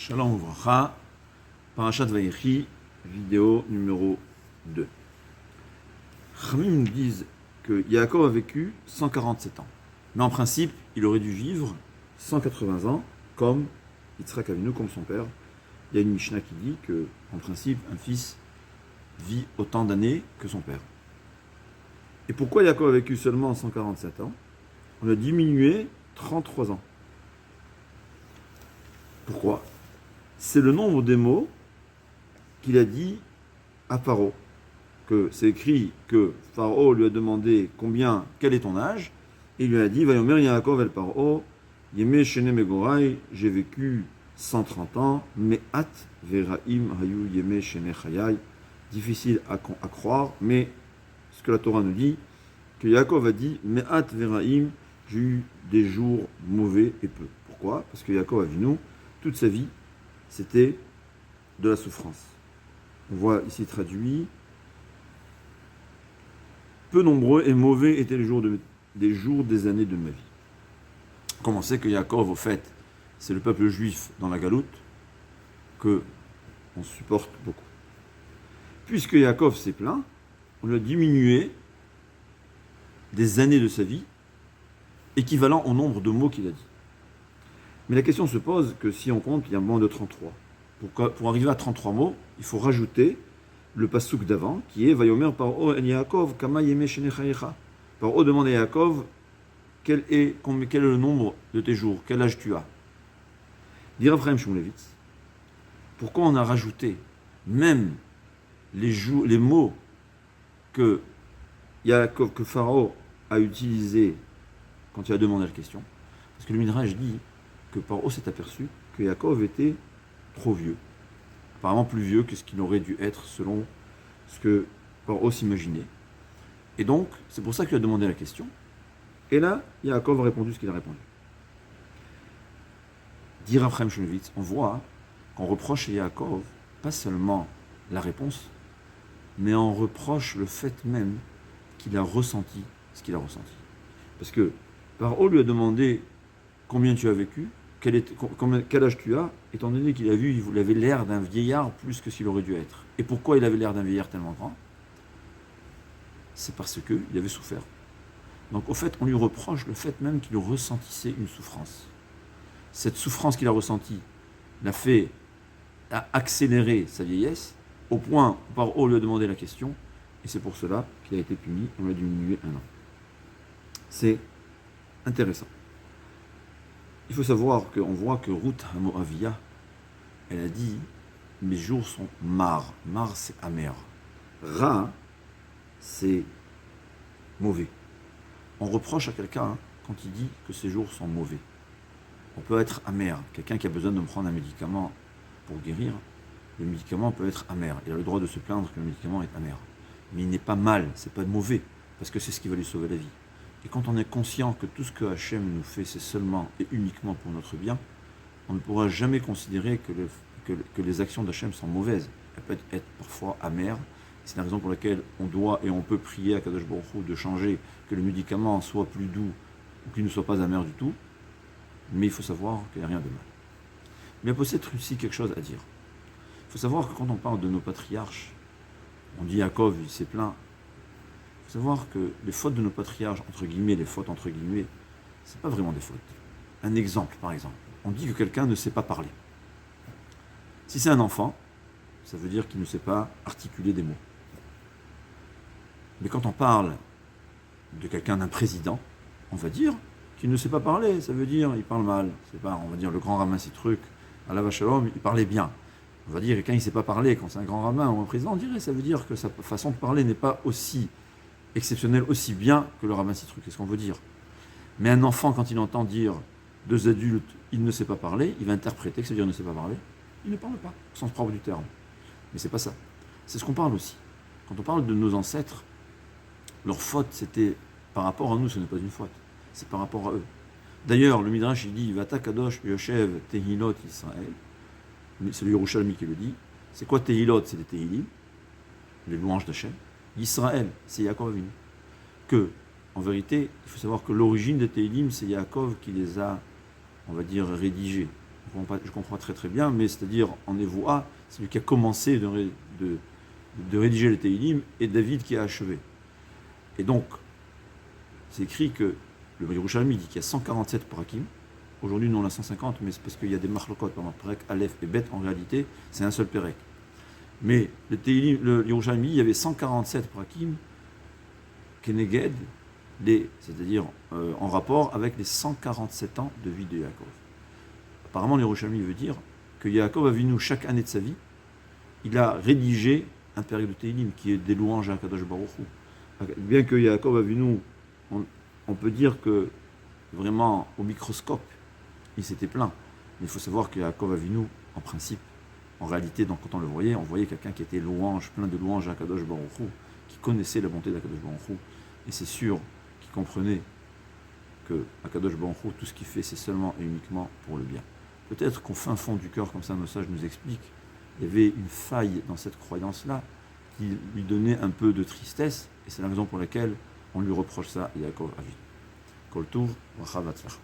Shalom Uvracha, Parashat Vayechi, vidéo numéro 2. Khamim nous disent que Yaakov a vécu 147 ans. Mais en principe, il aurait dû vivre 180 ans, comme Yitzhak Avinu, comme son père. Il y a une Mishnah qui dit que, en principe, un fils vit autant d'années que son père. Et pourquoi Yaakov a vécu seulement 147 ans? On a diminué 33 ans. Pourquoi? C'est le nombre des mots qu'il a dit à Pharaon. Que c'est écrit que Pharaon lui a demandé quel est ton âge, et il lui a dit Vayomer Yaakov el Paro, Yeme Shene Megorai, j'ai vécu 130 ans, Me'at Veraim Hayu Yeme Shene Chayai. Difficile à croire, mais ce que la Torah nous dit, que Yaakov a dit Me'at Veraim, j'ai eu des jours mauvais et peu. Pourquoi? Parce que Yaakov Avinu, toute sa vie, c'était de la souffrance. On voit ici traduit peu nombreux et mauvais étaient les jours des années de ma vie. Comme on sait que Yaakov, au fait, c'est le peuple juif dans la galoute que on supporte beaucoup. Puisque Yaakov s'est plaint, on lui a diminué des années de sa vie, équivalent au nombre de mots qu'il a dit. Mais la question se pose que si on compte, il y a moins de 33. Pour arriver à 33 mots, il faut rajouter le passouk d'avant, qui est Vayomer Paro en Yaakov, Kama Yeme Shene Chayecha. Paro demande à Yaakov quel est le nombre de tes jours, quel âge tu as. Dit Rav Chaim Shmulevitz, pourquoi on a rajouté même les mots que Pharaon a utilisés quand il a demandé la question? Parce que le Midrash dit que Pharaon s'est aperçu que Yaakov était trop vieux. Apparemment plus vieux que ce qu'il aurait dû être selon ce que Pharaon s'imaginait. Et donc, c'est pour ça qu'il a demandé la question. Et là, Yaakov a répondu ce qu'il a répondu. Dit Rav Chaim Shmulevitz, on voit qu'on reproche à Yaakov pas seulement la réponse, mais on reproche le fait même qu'il a ressenti ce qu'il a ressenti. Parce que Pharaon lui a demandé combien tu as vécu, quel âge tu as, étant donné qu'il a vu, il avait l'air d'un vieillard plus que s'il aurait dû être. Et pourquoi il avait l'air d'un vieillard tellement grand? C'est parce qu'il avait souffert. Donc au fait, on lui reproche le fait même qu'il ressentissait une souffrance. Cette souffrance qu'il a ressentie l'a fait accélérer sa vieillesse, au point où Pharaon lui a demandé la question, et c'est pour cela qu'il a été puni, on l'a diminué 1 an. C'est intéressant. Il faut savoir qu'on voit que Ruth Hamoavia, elle a dit « Mes jours sont mar ». Mar, c'est amer. Ra, c'est mauvais. On reproche à quelqu'un quand il dit que ses jours sont mauvais. On peut être amer. Quelqu'un qui a besoin de prendre un médicament pour guérir, le médicament peut être amer. Il a le droit de se plaindre que le médicament est amer. Mais il n'est pas mal, c'est pas mauvais, parce que c'est ce qui va lui sauver la vie. Et quand on est conscient que tout ce que Hachem nous fait, c'est seulement et uniquement pour notre bien, on ne pourra jamais considérer que les actions d'Hachem sont mauvaises. Elles peuvent être parfois amères. C'est la raison pour laquelle on doit et on peut prier à Kadosh Baruch Hu de changer, que le médicament soit plus doux ou qu'il ne soit pas amer du tout. Mais il faut savoir qu'il n'y a rien de mal. Mais il y a peut-être aussi quelque chose à dire. Il faut savoir que quand on parle de nos patriarches, on dit Yaakov, il s'est plaint. Il faut savoir que les fautes de nos patriarches, entre guillemets, c'est pas vraiment des fautes. Un exemple, par exemple. On dit que quelqu'un ne sait pas parler. Si c'est un enfant, ça veut dire qu'il ne sait pas articuler des mots. Mais quand on parle de quelqu'un, d'un président, on va dire qu'il ne sait pas parler. Ça veut dire qu'il parle mal. C'est pas, on va dire, le grand rabbin Sitruk, à la Vachalom, il parlait bien. On va dire quelqu'un qui ne sait pas parler, quand c'est un grand rabbin ou un président, on dirait, ça veut dire que sa façon de parler n'est pas aussi exceptionnelle, aussi bien que le rabbin Sitruk. Qu'est-ce qu'on veut dire? Mais un enfant, quand il entend dire deux adultes, il ne sait pas parler, il va interpréter que ça veut dire ne sait pas parler. Il ne parle pas, au sens propre du terme. Mais c'est pas ça. C'est ce qu'on parle aussi. Quand on parle de nos ancêtres, leur faute, c'était par rapport à nous, ce n'est pas une faute. C'est par rapport à eux. D'ailleurs, le Midrash, il dit Vata Kadosh Yoshev Tehilot Israël. C'est le Yerushalmi qui le dit. C'est quoi Tehilot? C'est les Tehilim, les louanges d'Hachem. Israël, c'est Yaakov Avinu. Que, en vérité, il faut savoir que l'origine des Tehilim, c'est Yaakov qui les a, on va dire, rédigés. je comprends très très bien, mais c'est-à-dire en Névoa, c'est lui qui a commencé de rédiger les Teilim et David qui a achevé. Et donc, c'est écrit que le Yerushalmi dit qu'il y a 147 parakim. Aujourd'hui, nous on a 150, mais c'est parce qu'il y a des marlokot, par exemple, Perek, Aleph et Bet, en réalité, c'est un seul Perek. Mais le Yerushalmi, il y avait 147 parakim, Keneged, c'est-à-dire en rapport avec les 147 ans de vie de Yaakov. Apparemment, le Yerushalmi veut dire que Yaakov Avinu, chaque année de sa vie, il a rédigé un Perek de Teilim qui est des louanges à Kadosh Baruch Hu. Bien que Yaakov Avinu, on peut dire que vraiment au microscope, il s'était plaint. Mais il faut savoir que Yaakov Avinu, en principe, en réalité, donc, quand on voyait quelqu'un qui était plein de louanges à Kadosh Baruch Hu, qui connaissait la bonté d'Akadosh Baruch Hu, et c'est sûr qu'il comprenait que Akadosh Baruch Hu, tout ce qu'il fait, c'est seulement et uniquement pour le bien. Peut-être qu'au fin fond du cœur, comme ça, nos sages nous expliquent, il y avait une faille dans cette croyance-là qui lui donnait un peu de tristesse, et c'est la raison pour laquelle on lui reproche ça, Yaakov Avinu. Kol Tov, Bracha V'Atzlacha.